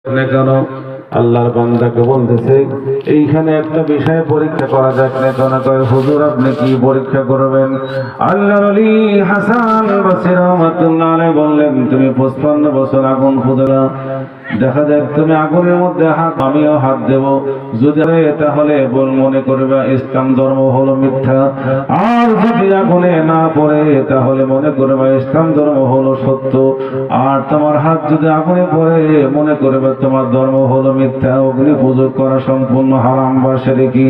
কেন আল্লাহর বান্দাকে বলতেছে এইখানে একটা বিষয় পরীক্ষা করা যাক না কেন কয় হুজুর আপনি কি পরীক্ষা করবেন? আল্লাহর ওলি হাসান বসরি রাহমাতুল্লাহ আলাইহি বললেন তুমি 55 বছর আগুন খুঁজলা, দেখা যাক তুমি আগুনের মধ্যে হাত, আমিও হাত দেব, যদি তাহলে বল মনে করবে ইসলাম ধর্ম হলো মিথ্যা, আর যদি আগুনে না পড়ে তাহলে মনে করবে ইসলাম ধর্ম হলো সত্য, আর তোমার হাত যদি আগুনে পড়ে মনে করবে তোমার ধর্ম হলো মিথ্যা, অগ্নি পূজা করা সম্পূর্ণ হারাম বা শিরকি।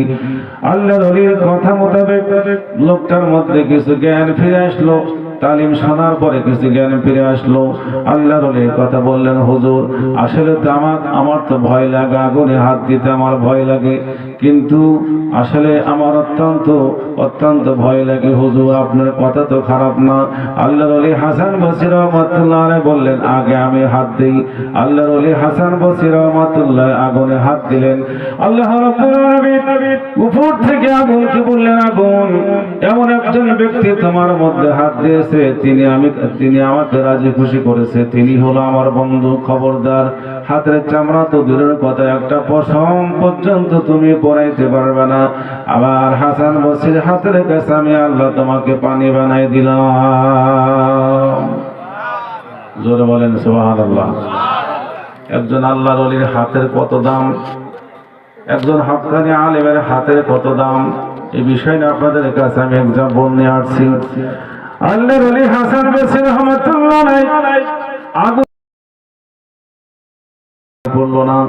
আল্লাহর ওলির কথা মোতাবেক লোকটার মধ্যে কিছু জ্ঞান ফিরে আসলো, তালিম শোনার পরে কিছু জ্ঞান ফিরে আসলো। আল্লাহর ওলির কথা বললেন হুজুর আসলে তো আমার তো ভয় লাগে, আগুনে হাত দিতে আমার ভয় লাগে, কিন্তু আসলে আমার অত্যন্ত ভয় লাগে হুজুর, আপনার কথা তো খারাপ না। আল্লাহর ওলি হাসান বসরি রাহমাতুল্লাহ আলাইহি বললেন আগে আমি হাত দেই। আল্লাহর ওলি হাসান বসরি রাহমাতুল্লাহ আগুনে হাত দিলেন। আল্লাহ রাব্বুল আলামিন উপর থেকে আগুনকে বললেন আগুন এমন একজন ব্যক্তি তোমার মধ্যে হাত দিয়েছে, তিনি আমাকে রাজি খুশি করেছে, তিনি হলো আমার বন্ধু, খবরদার হাতের চামড়া তো দূরের কথা একটা পশম পর্যন্ত তুমি পরাইতে পারবে না। আবার হাসান বসরির হাতের কাছে আমি আল্লাহ তোমাকে পানি বানাই দিলাম। জোরে বলেন সুবহানাল্লাহ। একজন আল্লাহর ওলির হাতের কত দাম, একজন হক্কানি আলেমের হাতের কত দাম, এই বিষয়টা আপনাদের কাছে আমি এক্সাম্পল নিয়ে আসছি। আল্লাহর ওলি হাসান বসরি রাহমাতুল্লাহ আলাইহি আগুন পড়লো না,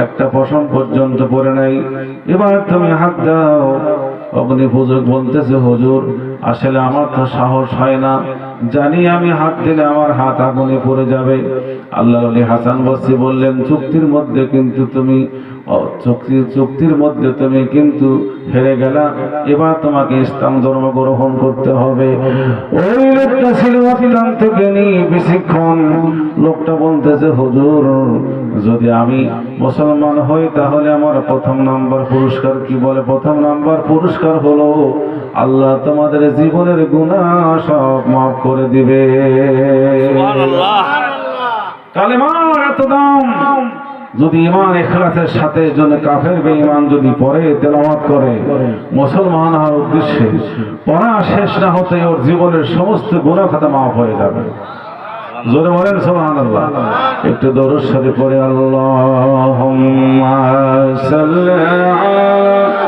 একটা পশম পর্যন্ত পড়ে নাই। এবার তুমি হাত দাও। অগ্নি পূজক বলতেছে হুজুর আসলে আমার তো সাহস হয় না, জানি আমি হাত দিলে আমার হাত আগুনে পড়ে যাবে। আল্লাহর ওলি হাসান বসরি বললেন চুক্তির মধ্যে কিন্তু হেরে গেলা, এবার তোমাকে ইসলাম ধর্ম গ্রহণ করতে হবে। ওই লোকটা ছিল অত্যন্ত জ্ঞানী বিচক্ষণ। লোকটা বলতেছে হুজুর যদি আমি মুসলমান হই তাহলে আমার প্রথম নাম্বার পুরস্কার কি? বলে প্রথম নাম্বার পুরস্কার হলো আল্লাহ তোমাদের জীবনের গুনাহ সব মাফ করে দিবে। সুবহানাল্লাহ। কালেমার এত দাম, যদি ঈমান ইখলাসের সাথে জন কাফের বেঈমান যদি পড়ে তেলাওয়াত করে মুসলমান হওয়ার উদ্দেশ্যে, পড়া শেষ না হতে ওর জীবনের সমস্ত গুনাহ খাতা মাফ হয়ে যাবে। জোরে বলেন সুবহানাল্লাহ। একটু দরুদ শরীফ পড়ে আল্লাহুম্মা সাল্লি আলা